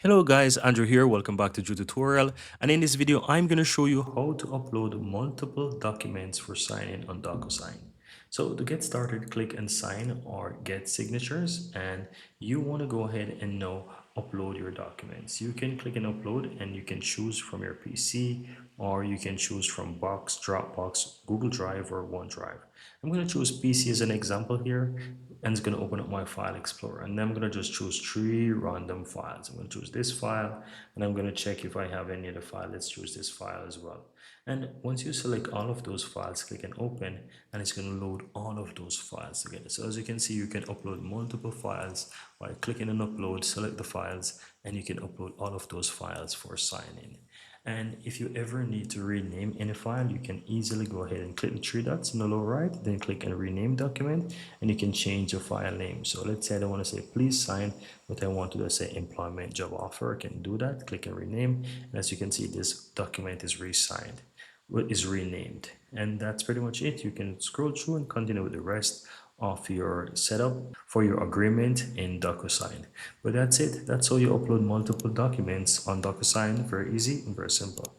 Hello guys, Andrew here. Welcome back to Drew Tutorial. And in this video, I'm going to show you how to upload multiple documents for signing on DocuSign. So to get started, click and sign or get signatures, and you want to go ahead and now upload your documents. You can click and upload, and you can choose from your PC, or you can choose from Box, Dropbox, Google Drive, or OneDrive. I'm going to choose PC as an example here, and it's going to open up my file explorer, and then I'm going to just choose three random files. I'm going to choose this file, and I'm going to check if I have any other file. Let's choose this file as well. And once you select all of those files, click and open, and it's going to load all of those files together. So as you can see, you can upload multiple files by clicking on upload, select the files, and you can upload all of those files for signing. And if you ever need to rename any file, you can easily go ahead and click the three dots in the lower right, then click and rename document, and you can change your file name. So let's say I don't want to say please sign, but I want to just say employment job offer. I can do that, click and rename. And as you can see, this document is re-signed, is renamed. And that's pretty much it. You can scroll through and continue with the rest of your setup for your agreement in DocuSign. But that's it. That's how you upload multiple documents on DocuSign. Very easy and very simple.